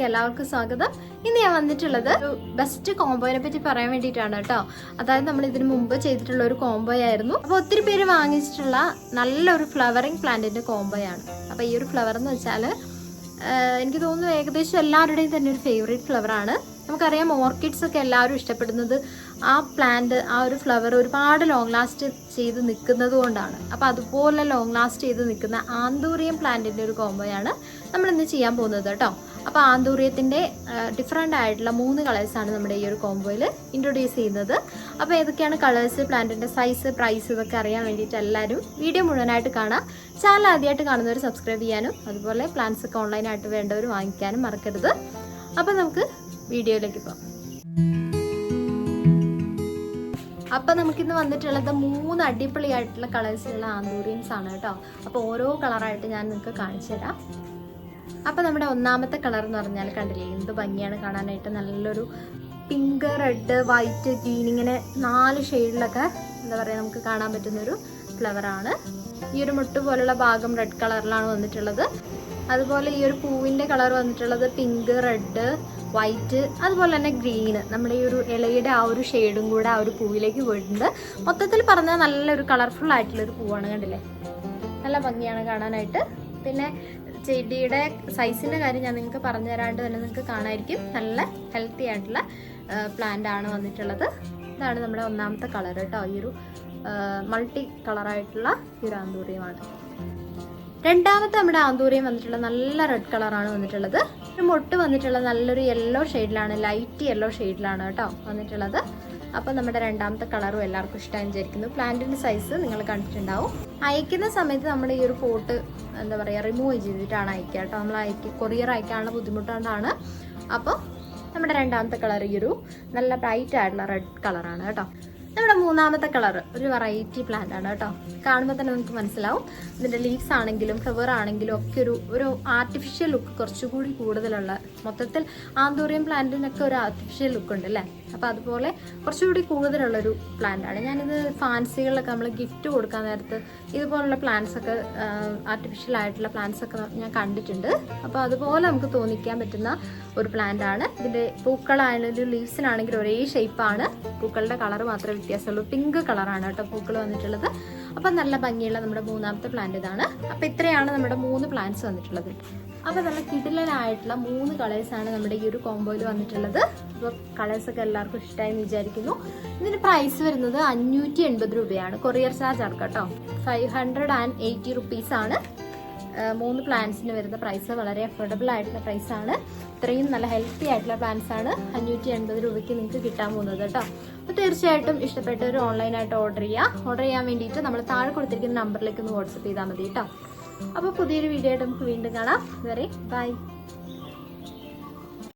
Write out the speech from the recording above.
എല്ലാവർക്കും സ്വാഗതം. ഇന്ന് ഞാൻ വന്നിട്ടുള്ളത് ഒരു ബെസ്റ്റ് കോംബോയെ പറ്റി പറയാൻ വേണ്ടിയിട്ടാണ് കേട്ടോ. അതായത് നമ്മൾ ഇതിനു മുമ്പ് ചെയ്തിട്ടുള്ള ഒരു കോംബോ ആയിരുന്നു. അപ്പോൾ ഒത്തിരി പേര് വാങ്ങിച്ചിട്ടുള്ള നല്ലൊരു ഫ്ലവറിങ് പ്ലാന്റിന്റെ കോംബോയാണ്. അപ്പോൾ ഈ ഒരു ഫ്ലവർ എന്ന് വെച്ചാൽ എനിക്ക് തോന്നുന്നു ഏകദേശം എല്ലാവരുടെയും തന്നെ ഒരു ഫേവറേറ്റ് ഫ്ലവറാണ്. നമുക്കറിയാം ഓർക്കിഡ്സ് ഒക്കെ എല്ലാവരും ഇഷ്ടപ്പെടുന്നത് ആ പ്ലാന്റ്, ആ ഒരു ഫ്ലവർ ഒരുപാട് ലോങ് ലാസ്റ്റ് ചെയ്ത് നിൽക്കുന്നത് കൊണ്ടാണ്. അപ്പോൾ അതുപോലെ ലോങ് ലാസ്റ്റ് ചെയ്ത് നിൽക്കുന്ന ആന്തൂറിയം പ്ലാന്റിൻ്റെ ഒരു കോംബോയാണ് നമ്മളിന്ന് ചെയ്യാൻ പോകുന്നത് കേട്ടോ. അപ്പോൾ ആന്തൂറിയത്തിൻ്റെ ഡിഫറെൻ്റ് ആയിട്ടുള്ള 3 കളേഴ്സാണ് നമ്മുടെ ഈ ഒരു കോംബോയിൽ ഇൻട്രൊഡ്യൂസ് ചെയ്യുന്നത്. അപ്പോൾ ഏതൊക്കെയാണ് കളേഴ്സ്, പ്ലാന്റിൻ്റെ സൈസ്, പ്രൈസ് ഇതൊക്കെ അറിയാൻ വേണ്ടിയിട്ട് എല്ലാവരും വീഡിയോ മുഴുവനായിട്ട് കാണാം. ചാനൽ ആദ്യമായിട്ട് കാണുന്നവർ സബ്സ്ക്രൈബ് ചെയ്യാനും അതുപോലെ പ്ലാന്റ്സ് ഒക്കെ ഓൺലൈനായിട്ട് വേണ്ടവർ വാങ്ങിക്കാനും മറക്കരുത്. അപ്പോൾ നമുക്ക് വീഡിയോയിലേക്ക് പോകാം. അപ്പം നമുക്കിന്ന് വന്നിട്ടുള്ളത് 3 അടിപൊളിയായിട്ടുള്ള കളേഴ്സിലുള്ള ആന്തൂറിയംസ് ആണ് കേട്ടോ. അപ്പോൾ ഓരോ കളറായിട്ട് ഞാൻ നിങ്ങൾക്ക് കാണിച്ചു തരാം. അപ്പം നമ്മുടെ ഒന്നാമത്തെ കളർ എന്ന് പറഞ്ഞാൽ കണ്ടില്ലേ, എന്ത് ഭംഗിയാണ് കാണാനായിട്ട്. നല്ലൊരു പിങ്ക്, റെഡ്, വൈറ്റ്, ഗ്രീൻ ഇങ്ങനെ 4 ഷെയ്ഡിലൊക്കെ എന്താ പറയുക നമുക്ക് കാണാൻ പറ്റുന്നൊരു ഫ്ലവറാണ്. ഈ ഒരു മുട്ട് പോലുള്ള ഭാഗം റെഡ് കളറിലാണ് വന്നിട്ടുള്ളത്. അതുപോലെ ഈ ഒരു പൂവിൻ്റെ കളർ വന്നിട്ടുള്ളത് പിങ്ക്, റെഡ്, വൈറ്റ്, അതുപോലെ തന്നെ ഗ്രീന്. നമ്മുടെ ഈ ഒരു ഇലയുടെ ആ ഒരു ഷെയ്ഡും കൂടെ ആ ഒരു പൂവിലേക്ക് പോയിട്ടുണ്ട്. മൊത്തത്തിൽ പറഞ്ഞാൽ നല്ലൊരു കളർഫുൾ ആയിട്ടുള്ളൊരു പൂവാണ്. കണ്ടില്ലേ, നല്ല ഭംഗിയാണ് കാണാനായിട്ട്. പിന്നെ ചെടിയുടെ സൈസിൻ്റെ കാര്യം ഞാൻ നിങ്ങൾക്ക് പറഞ്ഞു തരാണ്ട് തന്നെ നിങ്ങൾക്ക് കാണാമായിരിക്കും. നല്ല ഹെൽത്തി ആയിട്ടുള്ള പ്ലാന്റ് ആണ് വന്നിട്ടുള്ളത്. ഇതാണ് നമ്മുടെ ഒന്നാമത്തെ കളർ കേട്ടോ. ഈ ഒരു മൾട്ടി കളറായിട്ടുള്ള ഈ ഒരു ആന്തൂറിയമാണ്. രണ്ടാമത്തെ നമ്മുടെ ആന്തൂറിയം വന്നിട്ടുള്ള നല്ല റെഡ് കളറാണ് വന്നിട്ടുള്ളത്. ഒരു മൊട്ട് വന്നിട്ടുള്ള നല്ലൊരു യെല്ലോ ഷെയ്ഡിലാണ്, ലൈറ്റ് യെല്ലോ ഷെയ്ഡിലാണ് കേട്ടോ വന്നിട്ടുള്ളത്. അപ്പോൾ നമ്മുടെ രണ്ടാമത്തെ കളറും എല്ലാവർക്കും ഇഷ്ടമായി വിചാരിക്കുന്നു. പ്ലാന്റിൻ്റെ സൈസ് നിങ്ങൾ കണ്ടിട്ടുണ്ടാവും. അയക്കുന്ന സമയത്ത് നമ്മൾ ഈ ഒരു പോട്ട് എന്താ പറയുക റിമൂവ് ചെയ്തിട്ടാണ് അയക്കുക കേട്ടോ. നമ്മൾ കൊറിയർ അയക്കാനുള്ള ബുദ്ധിമുട്ടുകൊണ്ടാണ്. അപ്പോൾ നമ്മുടെ രണ്ടാമത്തെ കളർ ഈ ഒരു നല്ല ബ്രൈറ്റ് ആയിട്ടുള്ള റെഡ് കളറാണ് കേട്ടോ. നമ്മുടെ മൂന്നാമത്തെ കളർ ഒരു വെറൈറ്റി പ്ലാന്റ് ആണ് കേട്ടോ. കാണുമ്പോൾ തന്നെ നിങ്ങൾക്ക് മനസ്സിലാവും. ഇതിൻ്റെ ലീവ്സ് ആണെങ്കിലും ഫ്ലവർ ആണെങ്കിലും ഒക്കെ ഒരു ആർട്ടിഫിഷ്യൽ ലുക്ക് കുറച്ചുകൂടി കൂടുതലുള്ള, മൊത്തത്തിൽ ആന്തൂറിയം പ്ലാന്റിനൊക്കെ ഒരു ആർട്ടിഫിഷ്യൽ ലുക്ക് ഉണ്ട് അല്ലേ. അപ്പോൾ അതുപോലെ കുറച്ചുകൂടി കൂടുതലുള്ളൊരു പ്ലാന്റ് ആണ്. ഞാനിത് ഫാൻസികളിലൊക്കെ നമ്മൾ ഗിഫ്റ്റ് കൊടുക്കാൻ നേരത്ത് ഇതുപോലുള്ള പ്ലാന്റ്സ് ഒക്കെ ആർട്ടിഫിഷ്യൽ ആയിട്ടുള്ള പ്ലാന്റ്സ് ഒക്കെ ഞാൻ കണ്ടിട്ടുണ്ട്. അപ്പോൾ അതുപോലെ നമുക്ക് തോന്നിക്കാൻ പറ്റുന്ന ഒരു പ്ലാന്റ് ആണ്. ഇതിൻ്റെ പൂക്കളായാലും ലീവ്സിനാണെങ്കിലും ഒരേ ഷേപ്പാണ്. പൂക്കളുടെ കളർ മാത്രമേ വ്യത്യാസമുള്ളൂ. പിങ്ക് കളറാണ് കേട്ടോ പൂക്കൾ വന്നിട്ടുള്ളത്. അപ്പം നല്ല ഭംഗിയുള്ള നമ്മുടെ മൂന്നാമത്തെ പ്ലാന്റ് ഇതാണ്. അപ്പം ഇത്രയാണ് നമ്മുടെ 3 പ്ലാന്റ്സ് വന്നിട്ടുള്ളത്. അപ്പോൾ നല്ല കിടിലനായിട്ടുള്ള 3 കളേഴ്സാണ് നമ്മുടെ ഈ ഒരു കോംബോയിൽ വന്നിട്ടുള്ളത്. അപ്പോൾ കളേഴ്സൊക്കെ എല്ലാവർക്കും ഇഷ്ടമായി എന്ന് വിചാരിക്കുന്നു. ഇതിന് പ്രൈസ് വരുന്നത് 580 രൂപയാണ്. കൊറിയർ ചാർജ് ആണ് കേട്ടോ. 580 റുപ്പീസാണ് 3 പ്ലാന്റ്സിന് വരുന്ന പ്രൈസ്. വളരെ അഫോർഡബിൾ ആയിട്ടുള്ള പ്രൈസാണ്. ഇത്രയും നല്ല ഹെൽത്തി ആയിട്ടുള്ള പ്ലാന്റ്സ് ആണ് 580 രൂപയ്ക്ക് നിങ്ങൾക്ക് കിട്ടാൻ പോകുന്നത് കേട്ടോ. അപ്പോൾ തീർച്ചയായിട്ടും ഇഷ്ടപ്പെട്ടവർ ഓൺലൈനായിട്ട് ഓർഡർ ചെയ്യുക. ഓർഡർ ചെയ്യാൻ വേണ്ടിയിട്ട് നമ്മൾ താഴെ കൊടുത്തിരിക്കുന്ന നമ്പറിലേക്ക് ഒന്ന് വാട്സപ്പ് ചെയ്താൽ മതി കേട്ടോ. അപ്പോൾ പുതിയൊരു വീഡിയോ ആയിട്ട് നമുക്ക് വീണ്ടും കാണാം. അതുവരെ ബൈ.